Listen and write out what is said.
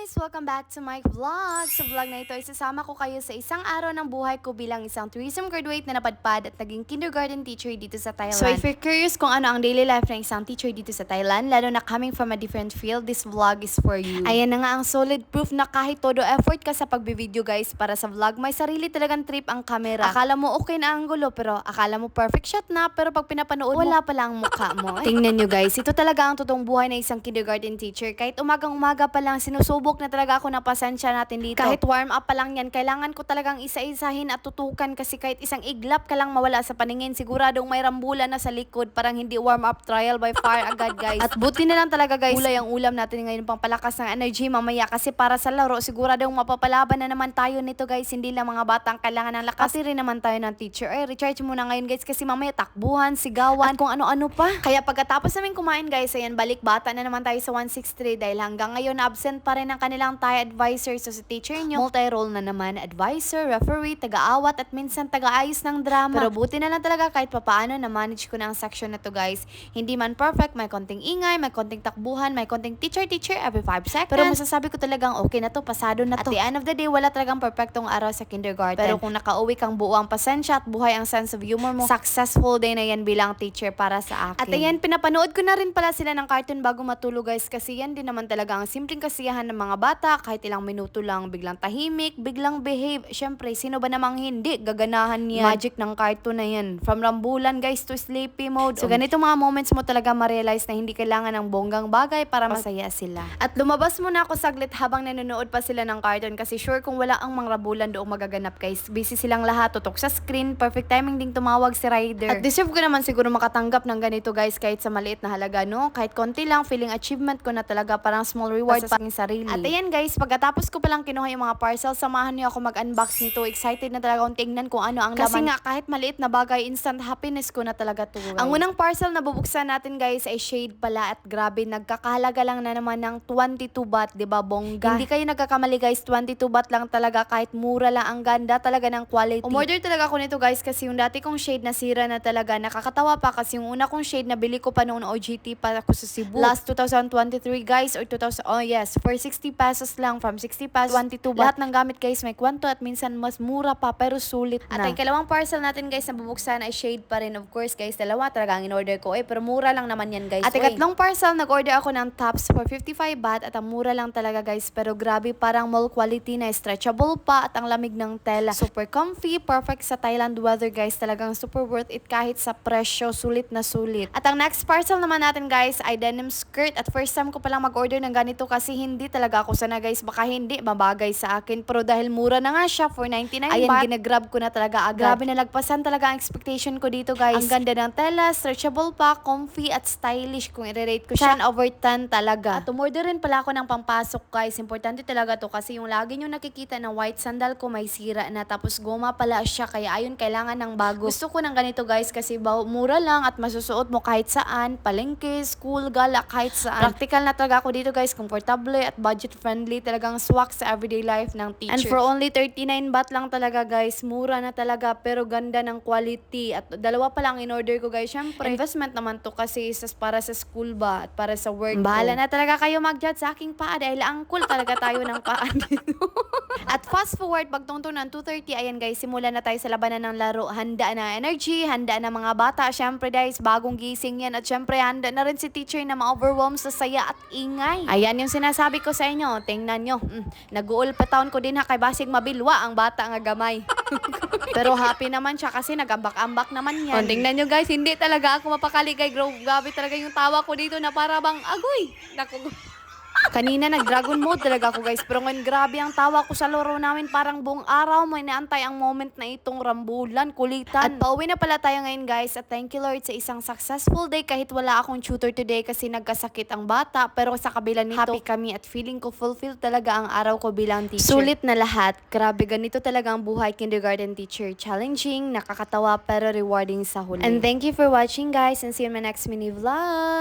guys! Welcome back to my vlog. Sa vlog na ito, isasama ko kayo sa isang araw ng buhay ko bilang isang tourism graduate na napadpad at naging kindergarten teacher dito sa Thailand. So if you're curious kung ano ang daily life ng isang teacher dito sa Thailand, lalo na coming from a different field, this vlog is for you. Ayan na nga ang solid proof na kahit todo effort ka sa pagbe-video guys para sa vlog, may sarili talagang trip ang camera. Akala mo okay na ang gulo, pero akala mo perfect shot na, pero pag pinapanood mo, wala pala ang mukha mo. Tingnan nyo guys, ito talaga ang totoong buhay na isang kindergarten teacher. Kahit umagang-umaga pa lang, sinusubok na talaga ako ng pasensya natin dito. Kahit warm up pa lang yan, kailangan ko talagang isa-isahin at tutukan kasi kahit isang iglap ka lang mawala sa paningin, siguradong may rambulan na sa likod, parang hindi warm up, trial by fire agad guys. At buti na lang talaga guys, gulay ang ulam natin ngayon pang palakas ng energy mamaya kasi para sa laro, siguradong mapapalaban na naman tayo nito guys, hindi lang mga batang kailangan ng lakas. Kasi rin naman tayo ng teacher, recharge muna ngayon guys kasi mamaya takbuhan, sigawan, at kung ano-ano pa. Kaya pagkatapos namin kumain guys, ayan balik bata na naman tayo sa 163 dahil hanggang ngayon absent pa rin ang kanilang Thai advisor. So sa teacher nyo, multi-role na naman, advisor, referee, taga-awat at minsan taga-ayos ng drama. Pero buti na lang talaga kahit papaano na-manage ko na ang section na to guys. Hindi man perfect, may konting ingay, may konting takbuhan, may konting teacher every 5 seconds. Pero masasabi ko talagang okay na to, pasado na to. At the end of the day, wala talagang perfectong araw sa kindergarten. Pero kung nakauwi kang buo ang pasensya at buhay ang sense of humor mo, successful day na yan bilang teacher para sa akin. At ayan, pinapanood ko na rin pala sila ng cartoon bago matulog guys kasi yan din naman talaga ang simpleng kasiyahan ng mga bata. Kahit ilang minuto lang, biglang tahimik, biglang behave. Syempre, sino ba namang hindi gaganahan yan? Magic ng cartoon na yan. From rambulan guys to sleepy mode. So ganito mga moments mo talaga ma-realize na hindi kailangan ng bonggang bagay para masaya sila. At lumabas muna ako saglit habang nanonood pa sila ng cartoon kasi sure kung wala ang mga rambulan doong magaganap guys. Busy silang lahat, tutok sa screen, perfect timing ding tumawag si Ryder. At deserve ko naman siguro makatanggap ng ganito guys kahit sa maliit na halaga, no? Kahit konti lang, feeling achievement ko na talaga, parang small reward sa aking sarili. At ayan guys, pagkatapos ko palang kinuha yung mga parcel, samahan niyo ako mag-unbox nito. Excited na talaga akong tingnan kung ano ang laman. Kasi nga kahit maliit na bagay, instant happiness ko na talaga to. Ang unang parcel na bubuksan natin guys ay shade pala at grabe, nagkakahalaga lang na naman ng 22 baht, 'di ba bongga? Hindi kayo nagkakamali guys, 22 baht lang talaga, kahit mura lang, ang ganda talaga ng quality. Umorder talaga ako nito guys kasi yung dati kong shade nasira na talaga. Nakakatawa pa kasi yung una kong shade na bili ko pa noong OJT pa ako sa Cebu. Last 2023 guys or 2000, oh yes, for 60 pesos lang, from 60 pesos 22 baht. Lahat ng gamit guys may kwento at minsan mas mura pa pero sulit na. At ang ikalawang parcel natin guys na bubuksan ay shade pa rin. Of course guys, dalawa talaga ang in-order ko pero mura lang naman yan guys. At ikatlong parcel, nag-order ako ng tops for 55 baht at ang mura lang talaga guys, pero grabe, parang mall quality na, stretchable pa at ang lamig ng tela. Super comfy, perfect sa Thailand weather guys, talagang super worth it kahit sa presyo, sulit na sulit. At ang next parcel naman natin guys ay denim skirt at first time ko palang mag-order ng ganito kasi hindi talaga ako sana guys, baka hindi mabagay sa akin, pero dahil mura na nga siya for 99 ayan, baht, ginagrab ko na talaga agad. Grabe, nalagpasan talaga ang expectation ko dito guys. Ang ganda ng tela, stretchable pa, comfy at stylish. Kung i-rate ko siya, 10 over 10 talaga. At umorder rin pala ako ng pampasok guys, importante talaga to kasi yung lagi nyo nakikita na white sandal ko may sira na, tapos goma pala siya, kaya ayun, kailangan ng bago. Gusto ko ng ganito guys kasi mura lang at masusuot mo kahit saan, palengke, school, gala, kahit saan. Practical na talaga ako dito guys, komportable at budget friendly, talagang swak sa everyday life ng teacher. And for only 39 baht lang talaga guys, mura na talaga pero ganda ng quality. At dalawa pa lang in-order ko guys, syempre investment naman to kasi para sa school ba at para sa work. Bahala na talaga kayo mag-judge sa aking paa dahil angkol talaga tayo ng paa dito. At fast forward, pagtungtong ng 2:30, ayan guys, simulan na tayo sa labanan ng laro. Handa na energy, handa na mga bata. Syempre guys, bagong gising yan. At syempre, handa na rin si teacher na ma-overwhelm sa saya at ingay. Ayan yung sinasabi ko sa inyo. Tingnan nyo. Nag-uul pa taon ko din ha, kay basig mabilwa ang bata nga gamay. Pero happy naman siya kasi nag-ambak-ambak naman yan. Tingnan nyo guys, hindi talaga ako mapakali kay Gabi talaga yung tawa ko dito na para bang agoy. Naku. Kanina nag-dragon mode talaga ako guys, pero ngayon grabe ang tawa ko sa laro namin, parang buong araw mo inaantay ang moment na itong rambulan, kulitan. At pauwi na pala tayo ngayon guys, at thank you Lord sa isang successful day kahit wala akong tutor today kasi nagkasakit ang bata, pero sa kabila nito, happy kami at feeling ko fulfilled talaga ang araw ko bilang teacher. Sulit na lahat, grabe, ganito talaga ang buhay kindergarten teacher, challenging, nakakatawa pero rewarding sa huli. And thank you for watching guys and see you in my next mini vlog.